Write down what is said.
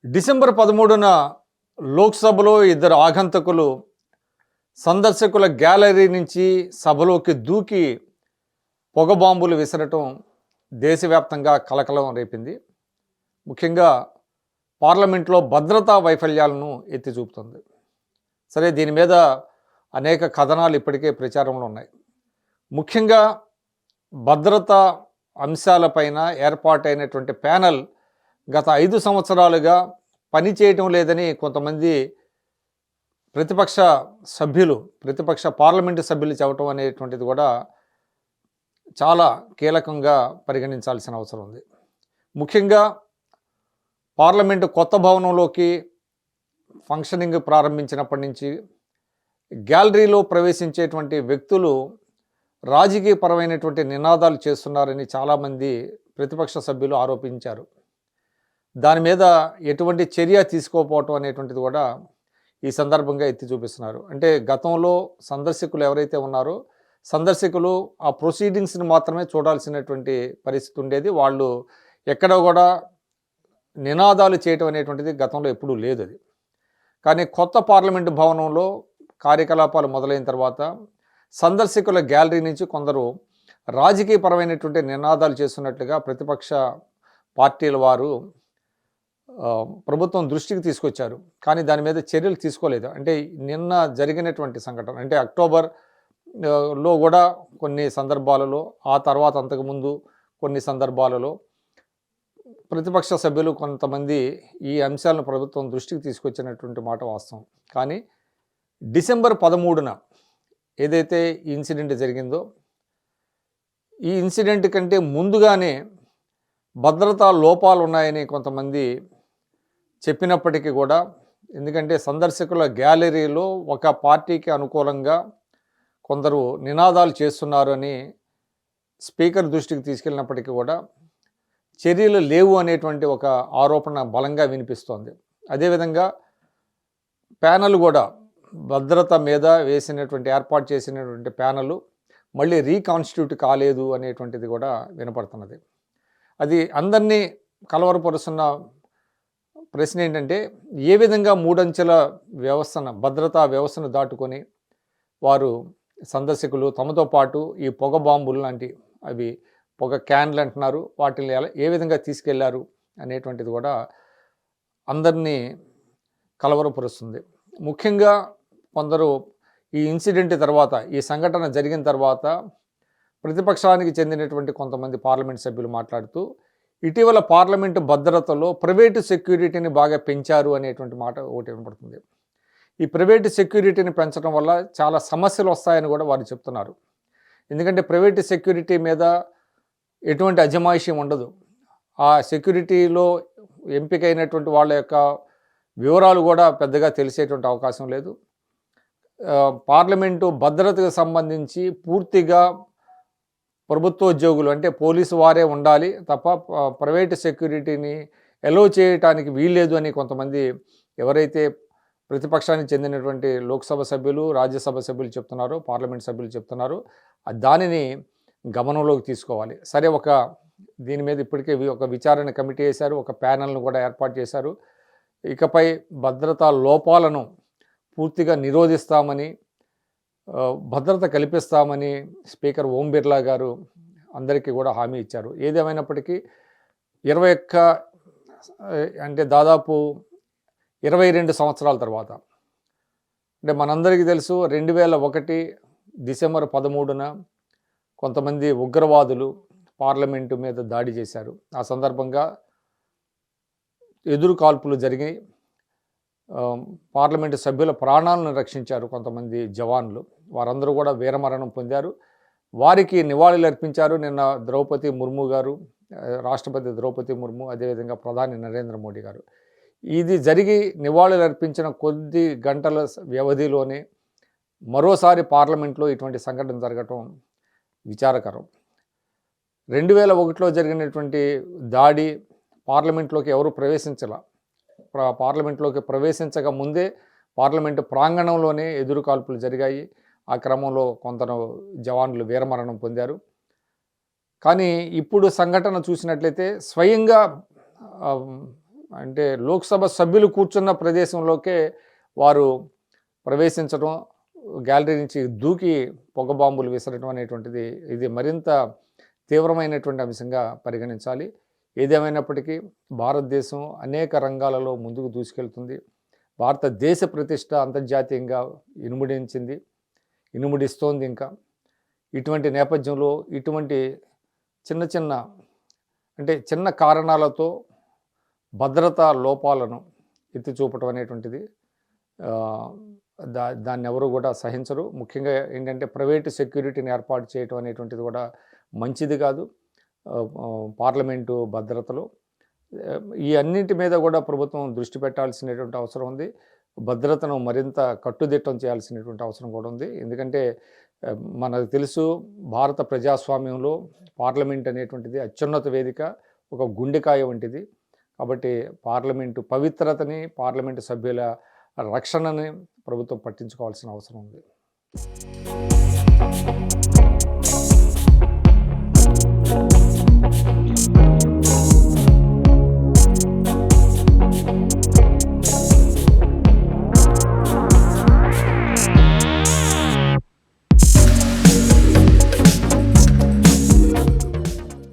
December 13న లోక్సభలో ఇద్దరు ఆగంతకులు సందర్శకుల gallery నుంచి సభలోకి దూకి పొగ బాంబులు విసరటం దేశవ్యాప్తంగా కలకలం రేపింది. ముఖ్యంగా పార్లమెంట్లో భద్రతా వైఫల్యాలను ఎత్తి చూపుతుంది. సరే, దీని మీద అనేక కథనాలు ఇప్పటికే ప్రచారంలో ఉన్నాయి. ముఖ్యంగా భద్రతా అంశాలపైన ఏర్పాటైనటువంటి ప్యానెల్ గత 5 సంవత్సరాలుగా పనిచేయటం లేదని కొంతమంది ప్రతిపక్ష పార్లమెంటు సభ్యులు చెప్పటం అనేటువంటిది కూడా చాలా కీలకంగా పరిగణించాల్సిన అవసరం ఉంది. ముఖ్యంగా పార్లమెంటు కొత్త భవనంలోకి ఫంక్షనింగ్ ప్రారంభించినప్పటి నుంచి గ్యాలరీలో ప్రవేశించేటువంటి వ్యక్తులు రాజకీయపరమైనటువంటి నినాదాలు చేస్తున్నారని చాలామంది ప్రతిపక్ష సభ్యులు ఆరోపించారు. దాని మీద ఎటువంటి చర్య తీసుకోకపోవటం అనేటువంటిది కూడా ఈ సందర్భంగా ఎత్తి చూపిస్తున్నారు. అంటే గతంలో సందర్శకులు ఎవరైతే ఉన్నారో సందర్శకులు ఆ ప్రొసీడింగ్స్ని మాత్రమే చూడాల్సినటువంటి పరిస్థితి ఉండేది. వాళ్ళు ఎక్కడ కూడా నినాదాలు చేయటం అనేటువంటిది గతంలో ఎప్పుడూ లేదు. అది కానీ కొత్త పార్లమెంటు భవనంలో కార్యకలాపాలు మొదలైన తర్వాత సందర్శకుల గ్యాలరీ నుంచి కొందరు రాజకీయపరమైనటువంటి నినాదాలు చేస్తున్నట్లుగా ప్రతిపక్ష పార్టీల వారు ప్రభుత్వం దృష్టికి తీసుకొచ్చారు. కానీ దాని మీద చర్యలు తీసుకోలేదు. అంటే నిన్న జరిగినటువంటి సంఘటన, అంటే అక్టోబర్లో కూడా కొన్ని సందర్భాలలో, ఆ తర్వాత అంతకుముందు కొన్ని సందర్భాలలో ప్రతిపక్ష సభ్యులు కొంతమంది ఈ అంశాలను ప్రభుత్వం దృష్టికి తీసుకొచ్చినటువంటి మాట వాస్తవం. కానీ డిసెంబర్ 13న ఏదైతే ఈ ఇన్సిడెంట్ జరిగిందో, ఈ ఇన్సిడెంట్ కంటే ముందుగానే భద్రతా లోపాలు ఉన్నాయని కొంతమంది చెప్పినప్పటికీ కూడా, ఎందుకంటే సందర్శకుల గ్యాలరీలో ఒక పార్టీకి అనుకూలంగా కొందరు నినాదాలు చేస్తున్నారు అని స్పీకర్ దృష్టికి తీసుకెళ్ళినప్పటికీ కూడా చర్యలు లేవు అనేటువంటి ఒక ఆరోపణ బలంగా వినిపిస్తోంది. అదేవిధంగా ప్యానెల్ కూడా భద్రత మీద ఏర్పాటు చేసినటువంటి ప్యానెల్ మళ్ళీ రీకాన్స్టిట్యూట్ కాలేదు అనేటువంటిది కూడా వినపడుతున్నది. అది అందరినీ కలవరపరుస్తున్న ప్రశ్న ఏంటంటే, ఏ విధంగా 3 అంచెల భద్రతా వ్యవస్థను దాటుకొని వారు సందర్శకులు తమతో పాటు ఈ పొగ బాంబులు లాంటి, అవి పొగ క్యాన్లు అంటున్నారు, వాటిని ఏ విధంగా తీసుకెళ్లారు అనేటువంటిది కూడా అందరినీ కలవరపరుస్తుంది. ముఖ్యంగా కొందరు ఈ ఇన్సిడెంట్ తర్వాత, ఈ సంఘటన జరిగిన తర్వాత ప్రతిపక్షానికి చెందినటువంటి కొంతమంది పార్లమెంట్ సభ్యులు మాట్లాడుతూ, ఇటీవల పార్లమెంటు భద్రతలో ప్రైవేటు సెక్యూరిటీని బాగా పెంచారు అనేటువంటి మాట ఒకటి వినపడుతుంది. ఈ ప్రైవేటు సెక్యూరిటీని పెంచడం వల్ల చాలా సమస్యలు వస్తాయని కూడా వారు చెప్తున్నారు. ఎందుకంటే ప్రైవేటు సెక్యూరిటీ మీద ఎటువంటి అజమాయిషీ ఉండదు. ఆ సెక్యూరిటీలో ఎంపికైనటువంటి వాళ్ళ యొక్క వివరాలు కూడా పెద్దగా తెలిసేటువంటి అవకాశం లేదు. పార్లమెంటు భద్రతకు సంబంధించి పూర్తిగా ప్రభుత్వోద్యోగులు, అంటే పోలీసు వారే ఉండాలి తప్ప ప్రైవేటు సెక్యూరిటీని ఎలో చేయటానికి వీల్లేదు అని కొంతమంది ఎవరైతే ప్రతిపక్షానికి చెందినటువంటి లోక్సభ సభ్యులు, రాజ్యసభ సభ్యులు చెప్తున్నారో, పార్లమెంట్ సభ్యులు చెప్తున్నారో, దానిని గమనంలోకి తీసుకోవాలి. సరే, దీని మీద ఇప్పటికే ఒక విచారణ కమిటీ వేశారు, ఒక ప్యానెల్ను కూడా ఏర్పాటు చేశారు. ఇకపై భద్రతా లోపాలను పూర్తిగా నిరోధిస్తామని, భద్రత కల్పిస్తామని స్పీకర్ ఓం బిర్లా గారు అందరికీ కూడా హామీ ఇచ్చారు. ఏదేమైనప్పటికీ 21 అంటే దాదాపు 22 సంవత్సరాల తర్వాత, అంటే మనందరికీ తెలుసు 2001 డిసెంబర్ 13న కొంతమంది ఉగ్రవాదులు పార్లమెంటు మీద దాడి చేశారు. ఆ సందర్భంగా ఎదురు కాల్పులు జరిగి పార్లమెంటు సభ్యుల ప్రాణాలను రక్షించారు కొంతమంది జవాన్లు. వారందరూ కూడా వీరమరణం పొందారు. వారికి నివాళులు అర్పించారు నిన్న ద్రౌపది ముర్ము గారు, రాష్ట్రపతి ద్రౌపది ముర్ము, అదేవిధంగా ప్రధాని నరేంద్ర మోడీ గారు. ఇది జరిగి నివాళులు అర్పించిన కొద్ది గంటల వ్యవధిలోనే మరోసారి పార్లమెంట్లో ఇటువంటి సంఘటన జరగటం విచారకరం. 2001లో జరిగినటువంటి దాడి పార్లమెంట్లోకి ఎవరు పార్లమెంట్లోకి ప్రవేశించక ముందే పార్లమెంటు ప్రాంగణంలోనే ఎదురు కాల్పులు జరిగాయి. ఆ క్రమంలో కొందరు జవాన్లు వీరమరణం పొందారు. కానీ ఇప్పుడు సంఘటన చూసినట్లయితే స్వయంగా అంటే లోక్సభ సభ్యులు కూర్చున్న ప్రదేశంలోకే వారు ప్రవేశించడం, గ్యాలరీ నుంచి దూకి పొగ బాంబులు విసరడం అనేటువంటిది ఇది మరింత తీవ్రమైనటువంటి అంశంగా పరిగణించాలి. ఏదేమైనప్పటికీ భారతదేశం అనేక రంగాలలో ముందుకు దూసుకెళ్తుంది. భారతదేశ ప్రతిష్ట అంతర్జాతీయంగా ఇనుముడిస్తోంది ఇంకా. ఇటువంటి నేపథ్యంలో ఇటువంటి చిన్న చిన్న అంటే చిన్న కారణాలతో భద్రతా లోపాలను ఎత్తి చూపటం అనేటువంటిది దాన్ని ఎవరు కూడా సహించరు. ముఖ్యంగా ఏంటంటే ప్రైవేటు సెక్యూరిటీని ఏర్పాటు చేయటం అనేటువంటిది కూడా మంచిది కాదు. పార్లమెంటు భద్రతలో ఈ అన్నింటి మీద కూడా ప్రభుత్వం దృష్టి పెట్టాల్సినటువంటి అవసరం ఉంది. భద్రతను మరింత కట్టుదిట్టం చేయాల్సినటువంటి అవసరం కూడా ఉంది. ఎందుకంటే మనకు తెలుసు, భారత ప్రజాస్వామ్యంలో పార్లమెంట్ అనేటువంటిది అత్యున్నత వేదిక, ఒక గుండెకాయ వంటిది. కాబట్టి పార్లమెంటు పవిత్రతని, పార్లమెంటు సభ్యుల రక్షణని ప్రభుత్వం పట్టించుకోవాల్సిన అవసరం ఉంది.